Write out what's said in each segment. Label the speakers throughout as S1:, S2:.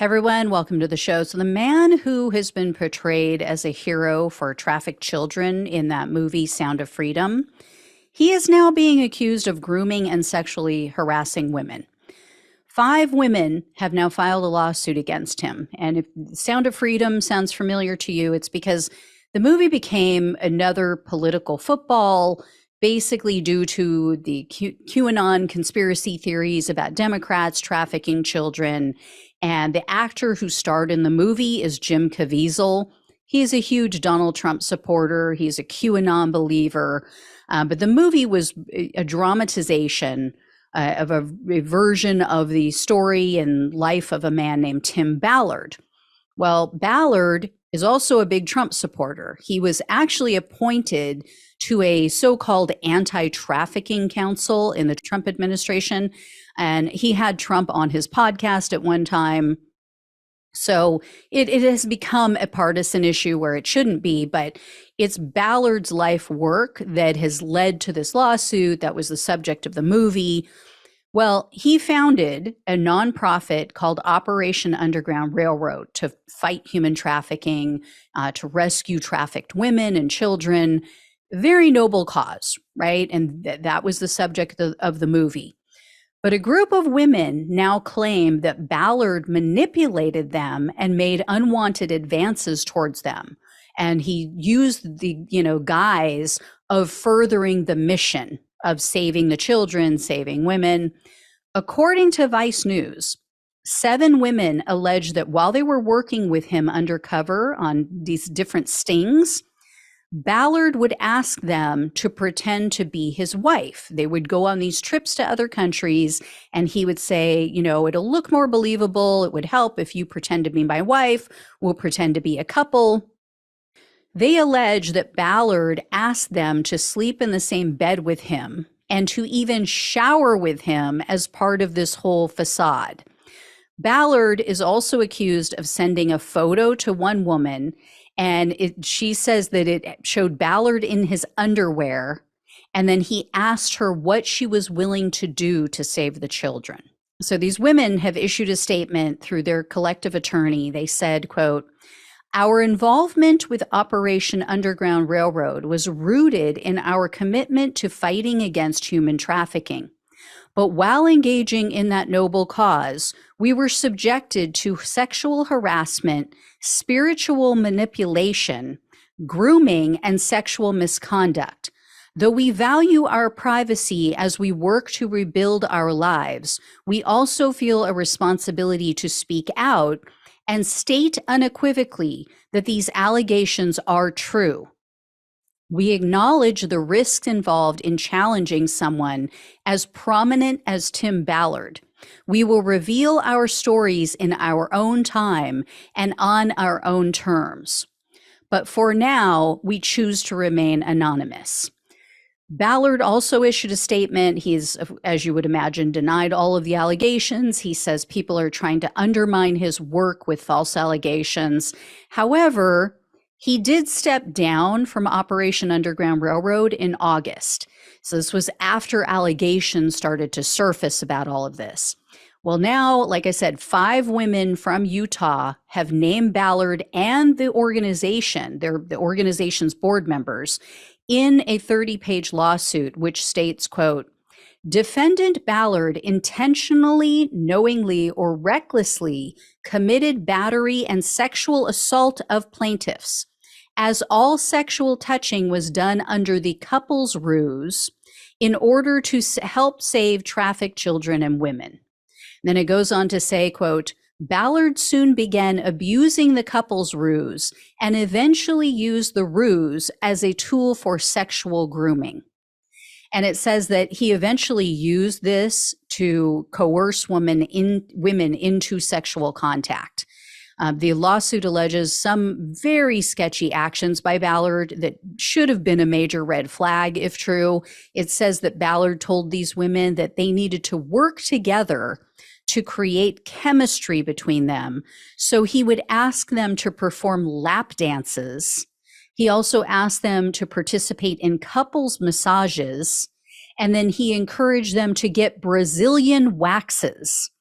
S1: Hey everyone, welcome to the show. So, the man who has been portrayed as a hero for trafficked children in that movie, Sound of Freedom, he is now being accused of grooming and sexually harassing women. 5 women have now filed a lawsuit against him. And if Sound of Freedom sounds familiar to you, it's because the movie became another political football, basically due to the QAnon conspiracy theories about Democrats trafficking children. And the actor who starred in the movie is Jim Caviezel. He's a huge Donald Trump supporter. He's a QAnon believer. But the movie was a dramatization of a version of the story and life of a man named Tim Ballard. Well, Ballard is also a big Trump supporter. He was actually appointed to a so-called anti-trafficking council in the Trump administration, and he had Trump on his podcast at one time. So it has become a partisan issue where it shouldn't be, but it's Ballard's life work that has led to this lawsuit that was the subject of the movie. Well, he founded a nonprofit called Operation Underground Railroad to fight human trafficking, to rescue trafficked women and children. Very noble cause, right? And that was the subject of the movie. But a group of women now claim that Ballard manipulated them and made unwanted advances towards them. And he used the, guise of furthering the mission of saving the children, saving women. According to Vice News, 7 women allege that while they were working with him undercover on these different stings, Ballard would ask them to pretend to be his wife. They would go on these trips to other countries, and he would say, it'll look more believable. It would help if you pretend to be my wife. We'll pretend to be a couple. They allege that Ballard asked them to sleep in the same bed with him and to even shower with him as part of this whole facade. Ballard is also accused of sending a photo to one woman, and she says that it showed Ballard in his underwear, and then he asked her what she was willing to do to save the children. So these women have issued a statement through their collective attorney. They said, quote, "Our involvement with Operation Underground Railroad was rooted in our commitment to fighting against human trafficking. But while engaging in that noble cause, we were subjected to sexual harassment, spiritual manipulation, grooming, and sexual misconduct. Though we value our privacy as we work to rebuild our lives, we also feel a responsibility to speak out and state unequivocally that these allegations are true. We acknowledge the risks involved in challenging someone as prominent as Tim Ballard. We will reveal our stories in our own time and on our own terms. But for now, we choose to remain anonymous." Ballard also issued a statement. He's, as you would imagine, denied all of the allegations. He says people are trying to undermine his work with false allegations. However, he did step down from Operation Underground Railroad in August. So this was after allegations started to surface about all of this. Well, now, like I said, 5 women from Utah have named Ballard and the organization, they're the organization's board members, in a 30-page lawsuit, which states, quote, "Defendant Ballard intentionally, knowingly, or recklessly committed battery and sexual assault of plaintiffs, as all sexual touching was done under the couple's ruse in order to help save trafficked children and women." Then it goes on to say, quote, "Ballard soon began abusing the couple's ruse and eventually used the ruse as a tool for sexual grooming." And it says that he eventually used this to coerce women into sexual contact. The lawsuit alleges some very sketchy actions by Ballard that should have been a major red flag if true. It says that Ballard told these women that they needed to work together to create chemistry between them. So he would ask them to perform lap dances. He also asked them to participate in couples massages. And then he encouraged them to get Brazilian waxes.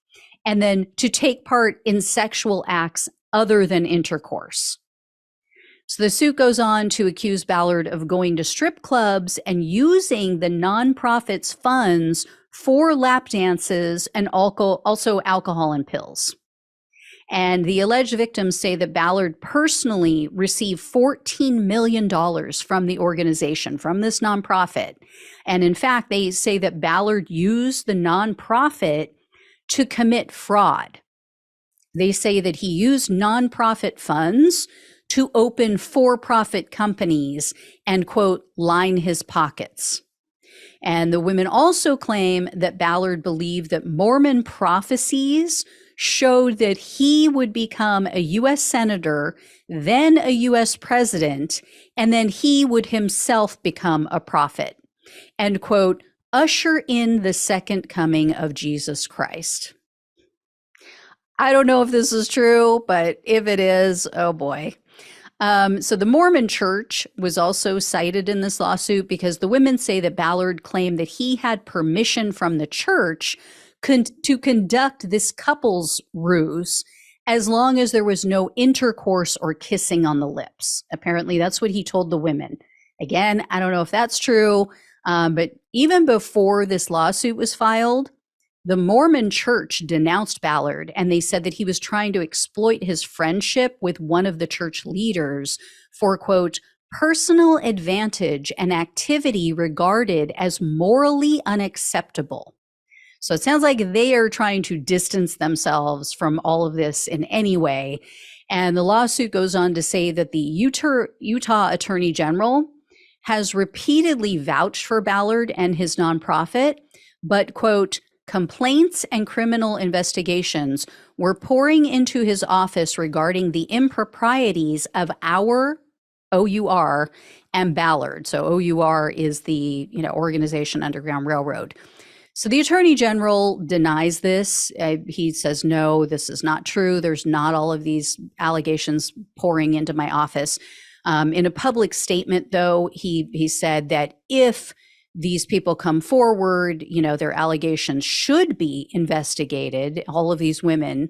S1: and then to take part in sexual acts other than intercourse. So the suit goes on to accuse Ballard of going to strip clubs and using the nonprofit's funds for lap dances and also alcohol and pills. And the alleged victims say that Ballard personally received $14 million from the organization, from this nonprofit. And in fact, they say that Ballard used the nonprofit to commit fraud. They say that he used nonprofit funds to open for-profit companies and, quote, line his pockets. And the women also claim that Ballard believed that Mormon prophecies showed that he would become a U.S. senator, then a U.S. president, and then he would himself become a prophet and, quote, usher in the second coming of Jesus Christ. I don't know if this is true, but if it is, oh boy. So the Mormon Church was also cited in this lawsuit because the women say that Ballard claimed that he had permission from the church to conduct this couple's ruse as long as there was no intercourse or kissing on the lips. Apparently, that's what he told the women. Again, I don't know if that's true, but even before this lawsuit was filed, the Mormon Church denounced Ballard, and they said that he was trying to exploit his friendship with one of the church leaders for, quote, personal advantage and activity regarded as morally unacceptable. So it sounds like they are trying to distance themselves from all of this in any way. And the lawsuit goes on to say that the Utah Attorney General has repeatedly vouched for Ballard and his nonprofit, but, quote, complaints and criminal investigations were pouring into his office regarding the improprieties of our OUR and Ballard. So OUR is the organization Underground Railroad. So the Attorney General denies this. He says, no, this is not true. There's not all of these allegations pouring into my office. In a public statement, though, he said that if these people come forward, their allegations should be investigated, all of these women.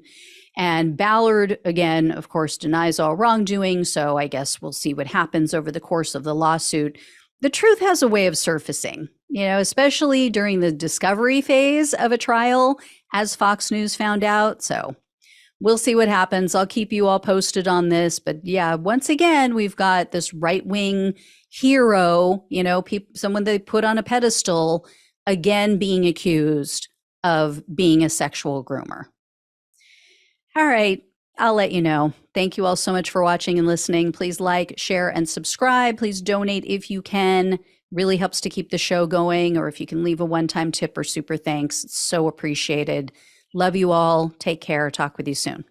S1: And Ballard, again, of course, denies all wrongdoing. So I guess we'll see what happens over the course of the lawsuit. The truth has a way of surfacing, especially during the discovery phase of a trial, as Fox News found out. So we'll see what happens. I'll keep you all posted on this. But yeah, once again, we've got this right-wing hero, someone they put on a pedestal, again being accused of being a sexual groomer. All right, I'll let you know. Thank you all so much for watching and listening. Please like, share, and subscribe. Please donate if you can. Really helps to keep the show going. Or if you can leave a one-time tip or super thanks, it's so appreciated. Love you all. Take care. Talk with you soon.